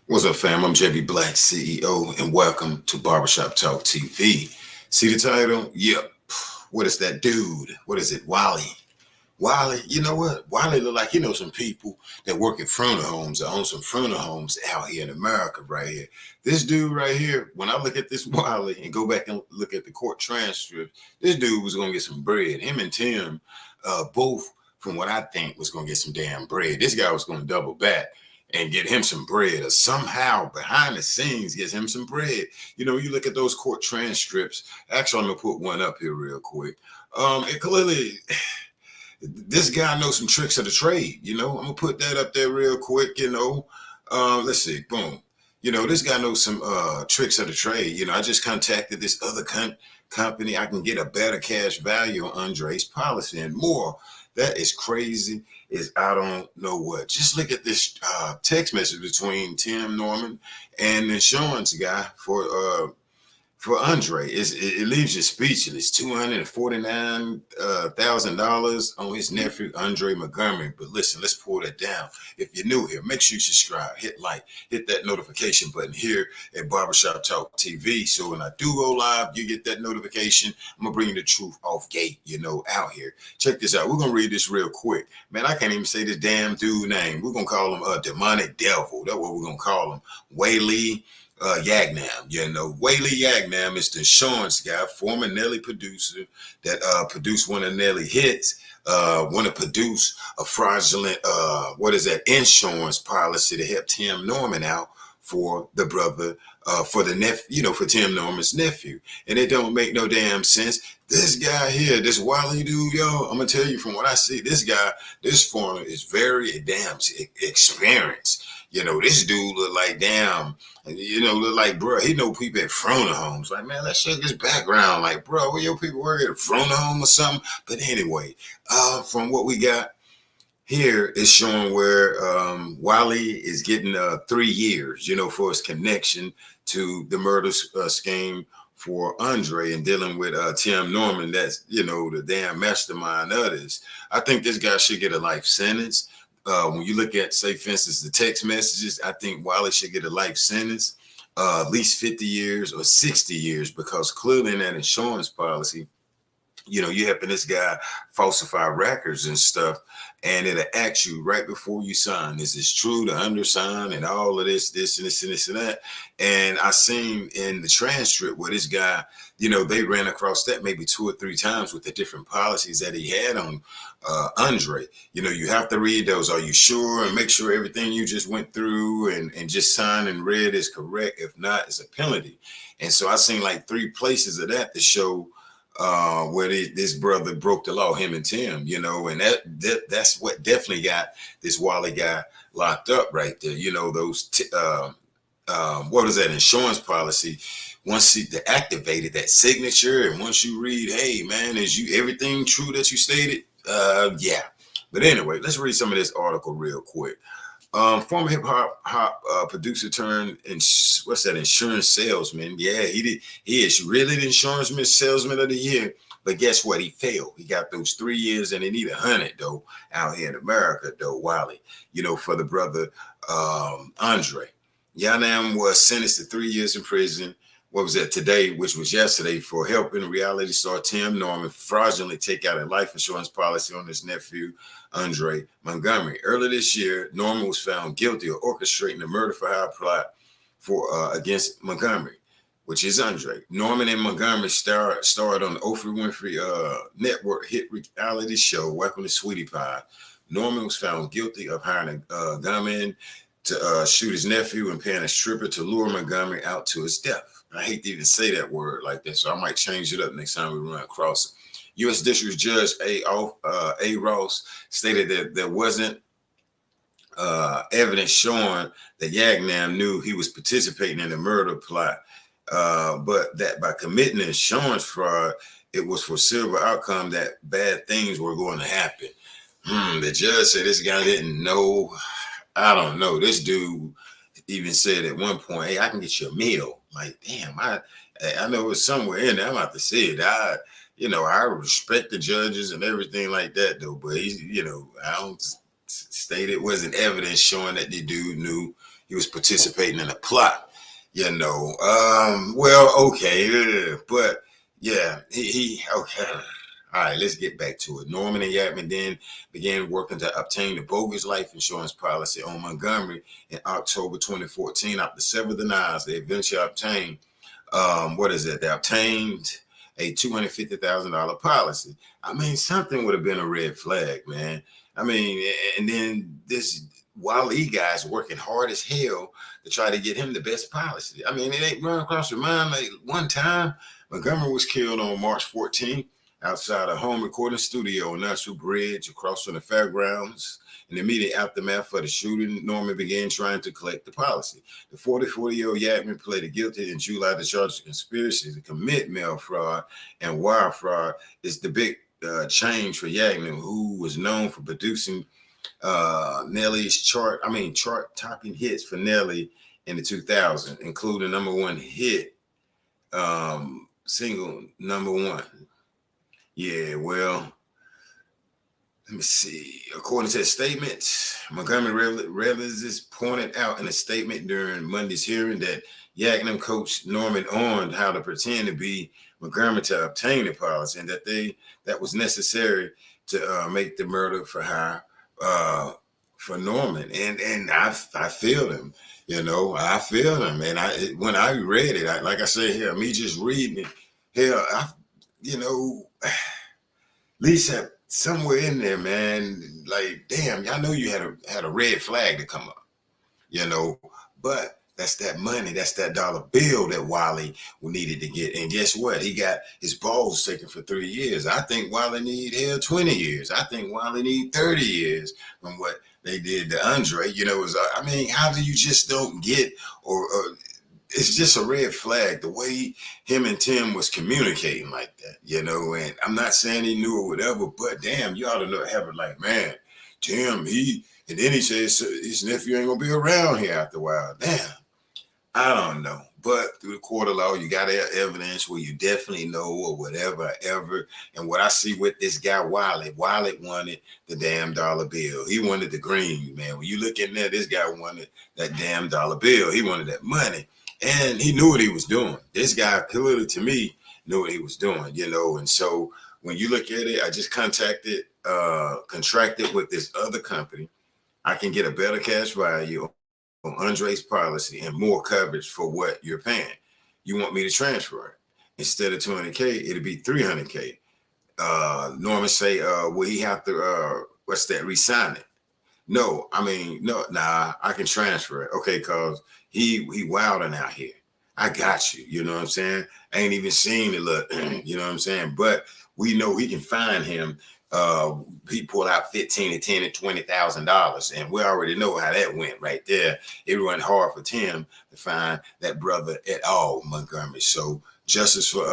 What's up, fam? I'm JB Black, CEO, and welcome to Barbershop Talk TV. See the title? Yep. What is that dude? What is it? Wally. Wally, you know what? Wally look like he knows some people that work at furniture homes, that own some furniture homes out here in America right here. This dude right here, when I look at this Wally and go back and look at the court transcript, this dude was going to get some bread. Him and Tim, both, from what I think, was going to get some damn bread. This guy was going to double back and get him some bread, or somehow behind the scenes get him some bread. You know, you look at those court transcripts. Actually, I'm going to put one up here real quick. It clearly... This guy knows some tricks of the trade. I'm gonna put that up there real quick. Let's see, boom. This guy knows some tricks of the trade. I just contacted this other company. I can get a better cash value on Andre's policy and more. That is crazy. I don't know what. Just look at this text message between Tim Norman and the insurance guy for Andre. It leaves you speechless. $249,000 on his nephew Andre Montgomery. But listen, let's pull that down. If you're new here, make sure you subscribe, hit like, hit that notification button here at Barbershop Talk TV. So when I do go live, you get that notification. I'm gonna bring you the truth off gate, out here. Check this out. We're gonna read this real quick. Man, I can't even say this damn dude name. We're gonna call him a demonic devil. That's what we're gonna call him. Waiel. Yaghnam, Wally Yaghnam is the insurance guy, former Nelly producer that produced one of Nelly hits, want to produce a fraudulent, insurance policy to help Tim Norman out for the brother, for the nephew, for Tim Norman's nephew. And it don't make no damn sense. This guy here, this Wally dude, I'm going to tell you from what I see, this foreigner is very damn experienced. This dude look like damn, look like, bro, he know people at Frona homes. Like, man, let's check his background. Like, bro, where your people work at a Frona home or something? But anyway, from what we got here is showing where Wally is getting 3 years, for his connection to the murder scheme for Andre and dealing with Tim Norman. That's, the damn mastermind of this. I think this guy should get a life sentence. When you look at, say, for instance, the text messages, I think Wally should get a life sentence, at least 50 years or 60 years, because clearly in that insurance policy, you're helping this guy falsify records and stuff, and it'll ask you right before you sign, is this true to undersign and all of this and this and this and that. And I seen in the transcript where this guy, they ran across that maybe 2 or 3 times with the different policies that he had on Andre. You have to read those. Are you sure? And make sure everything you just went through and just signed and read is correct. If not, it's a penalty. And so I seen like 3 places of that to show where this brother broke the law, him and Tim, and that's what definitely got this Wally guy locked up right there. Those what is that insurance policy? Once he activated that signature, and once you read, hey man, is you everything true that you stated? Yeah. But anyway, let's read some of this article real quick. Former hip hop producer turned insurance salesman. Yeah, he is really the insurance salesman of the year. But guess what? He failed. He got those 3 years, and they need 100 though out here in America though. Wally, for the brother Andre. Yaghnam was sentenced to 3 years in prison. What was that today, which was yesterday, for helping reality star Tim Norman fraudulently take out a life insurance policy on his nephew, Andre Montgomery. Earlier this year, Norman was found guilty of orchestrating a murder for hire plot against Montgomery, which is Andre. Norman and Montgomery starred on the Oprah Winfrey Network hit reality show, Welcome to Sweetie Pie. Norman was found guilty of hiring a gunman to shoot his nephew and paying a stripper to lure Montgomery out to his death. I hate to even say that word like that, so I might change it up next time we run across it. U.S. District Judge A. Ross stated that there wasn't evidence showing that Yaghnam knew he was participating in the murder plot, but that by committing insurance fraud, it was foreseeable outcome that bad things were going to happen. The judge said this guy didn't know. I don't know. This dude even said at one point, hey, I can get you a meal. Like, damn, I know it's somewhere in there. I'm about to see it. I respect the judges and everything like that, though. But he's, I don't stated wasn't evidence showing that the dude knew he was participating in a plot. Well, okay, but yeah, he okay. All right, let's get back to it. Norman and Yaghnam then began working to obtain the bogus life insurance policy on Montgomery in October 2014. After several denials, they eventually obtained what is it? They obtained a $250,000 policy. I mean, something would have been a red flag, man. I mean, and then this Wally guy's working hard as hell to try to get him the best policy. I mean, it ain't run across your mind like one time Montgomery was killed on March 14th outside a home recording studio on National Bridge across from the fairgrounds. In the immediate aftermath of the shooting, Norman began trying to collect the policy. The 44-year-old Yaghnam pleaded guilty in July to charge of conspiracy to commit mail fraud and wire fraud. Is the big change for Yaghnam, who was known for producing Nelly's chart-topping hits for Nelly in the 2000s, including number one hit single number one. Yeah, well, let me see. According to the statement, Montgomery Revelers pointed out in a statement during Monday's hearing that Yaghnam coached Norman on how to pretend to be Montgomery to obtain the policy, and that was necessary to make the murder for hire for Norman. And I feel him, I feel him. And when I read it, like I said here, me just reading it, at least somewhere in there, man, like, damn, I know you had a red flag to come up, but that's that money, that's that dollar bill that Wally needed to get. And guess what? He got his balls taken for 3 years. I think Wally need 20 years. I think Wally need 30 years from what they did to Andre. How do you just don't get, or it's just a red flag the way him and Tim was communicating like that, and I'm not saying he knew or whatever, but damn, you ought to have it like, man, Tim, and then he says his nephew ain't gonna be around here after a while. Damn, I don't know. But through the court of law, you got evidence where you definitely know or whatever, ever. And what I see with this guy, Wally wanted the damn dollar bill. He wanted the green, man. When you look in there, this guy wanted that damn dollar bill. He wanted that money. And he knew what he was doing. This guy clearly, to me, knew what he was doing, And so when you look at it, I just contracted with this other company. I can get a better cash value on Andre's policy and more coverage for what you're paying. You want me to transfer it. Instead of 200K, it'll be 300K. Norman say, will he have to, re-sign it? No, I can transfer it. Okay, cause he wilding out here. I got you. You know what I'm saying? I ain't even seen the look. You know what I'm saying? But we know he can find him. He pulled out 15 to 10 to $20,000, and we already know how that went right there. It went hard for Tim to find that brother at all, Montgomery. So justice for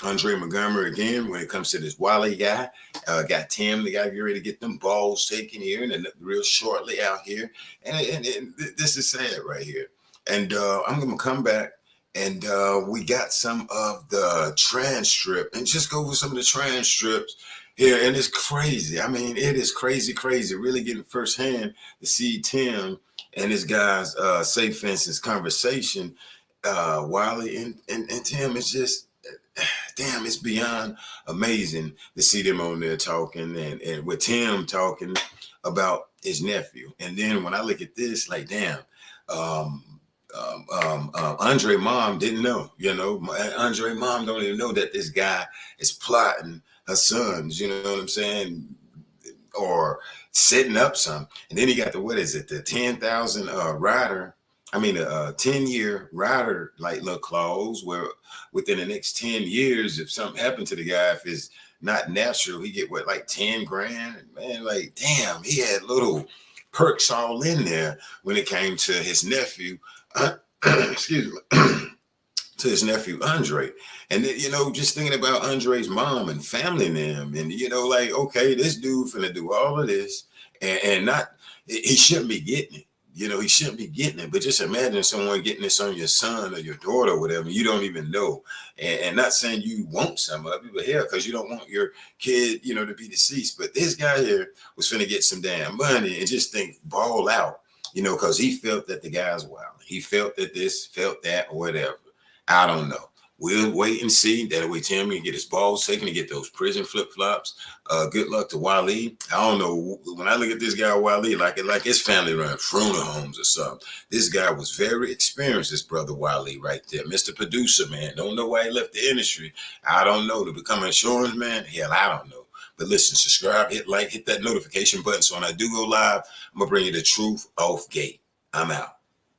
Andre Montgomery again when it comes to this Wally guy. Got Tim, the guy get ready to get them balls taken here and real shortly out here. And this is sad right here. And I'm going to come back and we got some of the transcript and just go over some of the transcripts here. And it's crazy. I mean, it is crazy, really getting firsthand to see Tim and this guy's safe fences conversation. Wally and Tim, it's just, damn, it's beyond amazing to see them on there talking and with Tim talking about his nephew. And then when I look at this, like, damn, Andre mom didn't know, Andre mom don't even know that this guy is plotting her sons, you know what I'm saying? Or setting up some. And then he got the 10,000 rider. I mean, a 10-year rider like little clause where within the next 10 years, if something happened to the guy, if it's not natural, he get like 10 grand. Man, like, damn, he had little perks all in there when it came to his nephew, excuse me, to his nephew, Andre. And then, just thinking about Andre's mom and family and them, and, like, okay, this dude finna do all of this and not, he shouldn't be getting it. You know, he shouldn't be getting it. But just imagine someone getting this on your son or your daughter or whatever. You don't even know. And not saying you want some of it, but hell, because you don't want your kid, you know, to be deceased. But this guy here was finna get some damn money and just think ball out, you know, because he felt that the guy's wild. He felt that this, felt that, or whatever. I don't know. We'll wait and see. That way Timmy can get his balls taken to get those prison flip-flops. Good luck to Wally. I don't know. When I look at this guy, Wally, like his family run funeral homes or something. This guy was very experienced, this brother Wally right there. Mr. Producer, man. Don't know why he left the industry. I don't know. To become an insurance man? Hell, I don't know. But listen, subscribe, hit like, hit that notification button. So when I do go live, I'm going to bring you the truth off gate. I'm out.